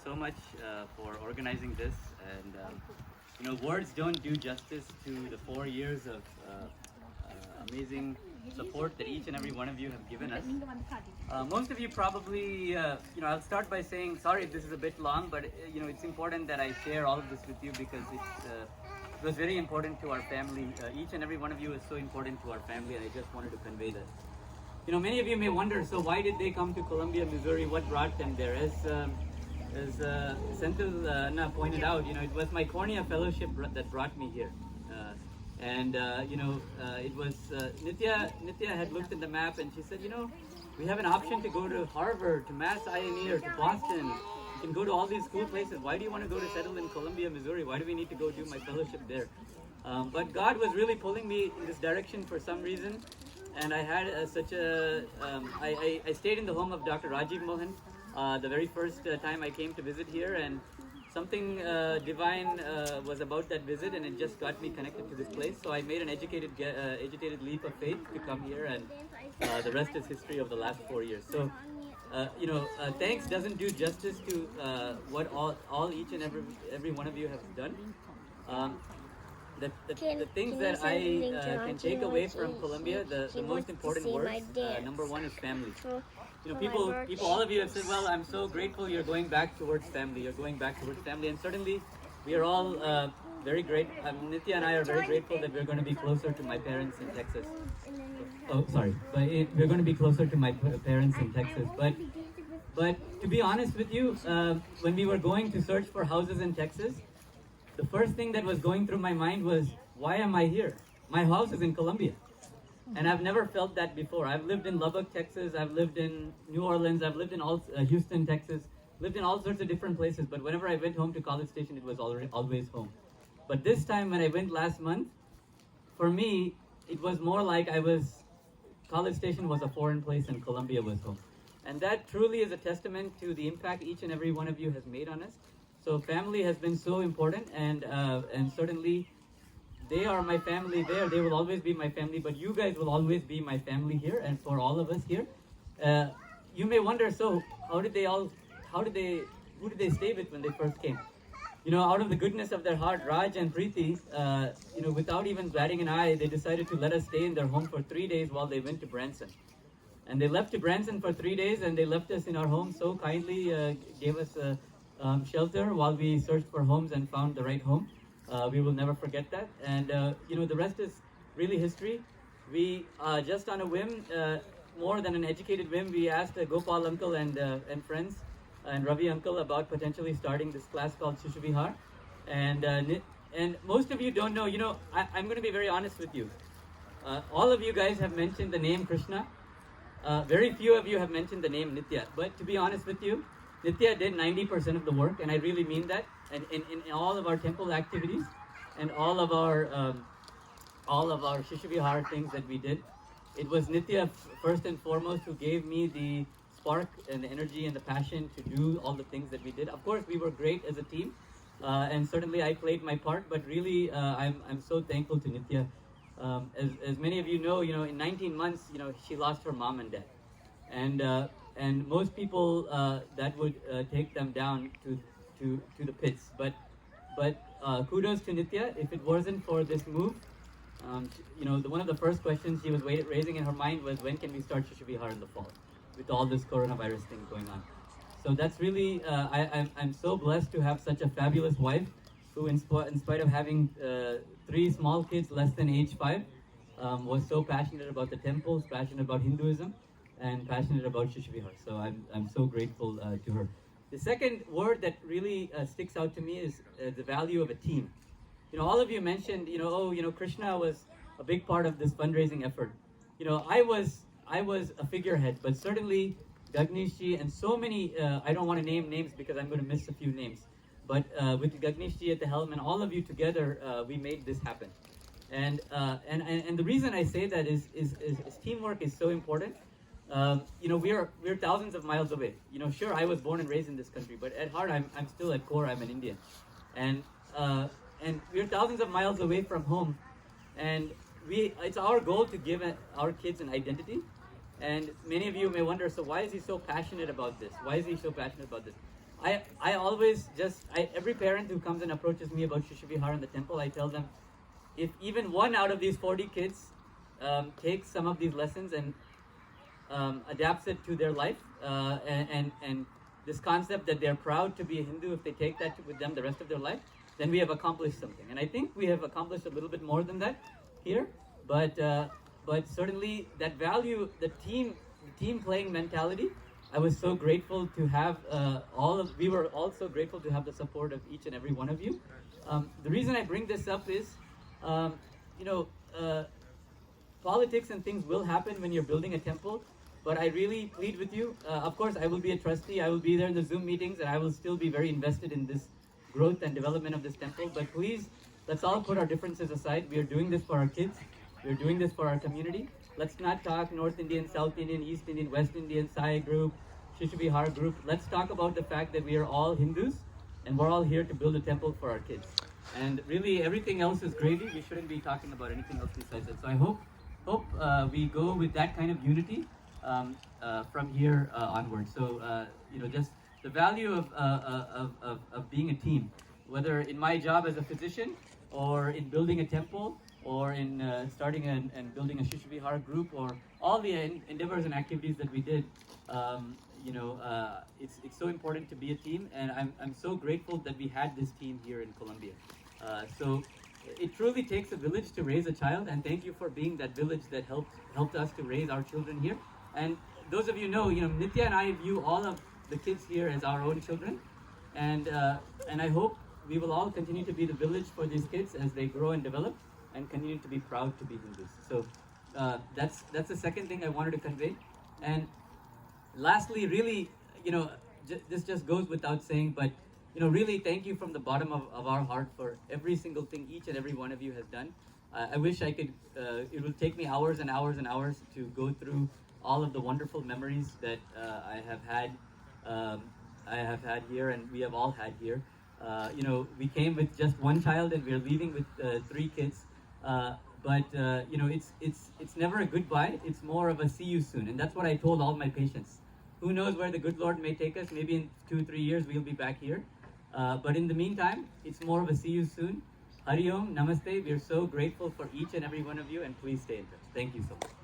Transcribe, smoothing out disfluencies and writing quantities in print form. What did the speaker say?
so much for organizing this. And words don't do justice to the 4 years of amazing support that each and every one of you have given us. Most of you probably, I'll start by saying sorry if this is a bit long, but it's important that I share all of this with you because it was very important to our family. Each and every one of you is so important to our family, and I just wanted to convey that. Many of you may wonder, so why did they come to Columbia, Missouri? What brought them there? As Senthil Anna pointed out, it was my cornea fellowship that brought me here. It was Nitya had looked at the map and she said, we have an option to go to Harvard, to Mass I&E, or to Boston. You can go to all these cool places. Why do you want to go to settle in Columbia, Missouri? Why do we need to go do my fellowship there? But God was really pulling me in this direction for some reason. And I had I stayed in the home of Dr. Rajiv Mohan the very first time I came to visit here, and something divine was about that visit, and it just got me connected to this place. So I made an educated leap of faith to come here, and the rest is history of the last 4 years. So, thanks doesn't do justice to what all each and every one of you have done. The things that I can take away from Columbia, the most important words, number one is family. People, all of you have said, well, I'm so grateful you're going back towards family. You're going back towards family. And certainly, we are all very great. Nitya and I are very grateful that we're going to be closer to my parents in Texas. Oh, sorry. But we're going to be closer to my parents in Texas. But to be honest with you, when we were going to search for houses in Texas, the first thing that was going through my mind was, why am I here? My house is in Columbia. And I've never felt that before. I've lived in Lubbock, Texas. I've lived in New Orleans. I've lived in Houston, Texas. Lived in all sorts of different places. But whenever I went home to College Station, it was always home. But this time when I went last month, for me, it was more like College Station was a foreign place and Columbia was home. And that truly is a testament to the impact each and every one of you has made on us. So family has been so important, and certainly they are my family there. They will always be my family, but you guys will always be my family here, and for all of us here. You may wonder, so who did they stay with when they first came? Out of the goodness of their heart, Raj and Preeti, without even batting an eye, they decided to let us stay in their home for 3 days while they went to Branson. And they left to Branson for 3 days, and they left us in our home so kindly, gave us shelter while we searched for homes and found the right home. We will never forget that. And, the rest is really history. We, just on a whim, more than an educated whim, we asked Gopal uncle and friends and Ravi uncle about potentially starting this class called Shishu Vihar. And most of you don't know, I'm going to be very honest with you. All of you guys have mentioned the name Krishna. Very few of you have mentioned the name Nitya. But to be honest with you, Nitya did 90% of the work, and I really mean that. And in all of our temple activities and all of our Shishu Vihar things that we did, it was Nitya first and foremost who gave me the spark and the energy and the passion to do all the things that we did. Of course, we were great as a team, and certainly I played my part. But really, I'm so thankful to Nitya. As many of you know, in 19 months, she lost her mom and dad, and most people that would take them down to the pits. But kudos to Nitya. If it wasn't for this move, one of the first questions she was raising in her mind was, when can we start Shishu Vihar in the fall, with all this coronavirus thing going on? So that's really, I'm so blessed to have such a fabulous wife who, in spite of having 3 small kids less than age 5, was so passionate about the temples, passionate about Hinduism, and passionate about Shishu Vihar. So I'm so grateful to her. The second word that really sticks out to me is the value of a team. All of you mentioned, Krishna was a big part of this fundraising effort. I was a figurehead, but certainly Gagneshji and so many, I don't want to name names because I'm going to miss a few names, but with Gagneshji at the helm and all of you together, we made this happen. And the reason I say that is teamwork is so important. We're thousands of miles away. Sure, I was born and raised in this country, but at heart, I'm still at core, I'm an Indian. And we're thousands of miles away from home. And it's our goal to give our kids an identity. And many of you may wonder, so why is he so passionate about this? Why is he so passionate about this? I always every parent who comes and approaches me about Shishivihar and the temple, I tell them, if even one out of these 40 kids takes some of these lessons and adapts it to their life, and this concept that they're proud to be a Hindu if they take that with them the rest of their life, then we have accomplished something. And I think we have accomplished a little bit more than that here, but certainly that value, the team playing mentality. I was so grateful to have we were all so grateful to have the support of each and every one of you. The reason I bring this up is, um, you know, politics and things will happen when you're building a temple, but I really plead with you. Of course, I will be a trustee. I will be there in the Zoom meetings, and I will still be very invested in this growth and development of this temple. But please, let's all put our differences aside. We are doing this for our kids. We are doing this for our community. Let's not talk North Indian, South Indian, East Indian, West Indian, Sai group, Shishivihar group. Let's talk about the fact that we are all Hindus, and we're all here to build a temple for our kids. And really, everything else is gravy. We shouldn't be talking about anything else besides that. So I hope we go with that kind of unity from here onward. So just the value of being a team, whether in my job as a physician, or in building a temple, or in starting and building a Shishivihar group, or all the endeavors and activities that we did. It's so important to be a team, and I'm so grateful that we had this team here in Colombia. So it truly takes a village to raise a child, and thank you for being that village that helped us to raise our children here. And those of you know, Nitya and I view all of the kids here as our own children, and I hope we will all continue to be the village for these kids as they grow and develop, and continue to be proud to be Hindus. So that's the second thing I wanted to convey. And lastly, really, this just goes without saying, but really thank you from the bottom of our heart for every single thing each and every one of you has done. I wish I could, it will take me hours and hours and hours to go through all of the wonderful memories that I have had here, and we have all had here. We came with just one child, and we're leaving with 3 kids. But it's never a goodbye. It's more of a see you soon, and that's what I told all my patients. Who knows where the good Lord may take us? Maybe in 2-3 years we'll be back here. But in the meantime, it's more of a see you soon. Hari Om, Namaste. We are so grateful for each and every one of you, and please stay in touch. Thank you so much.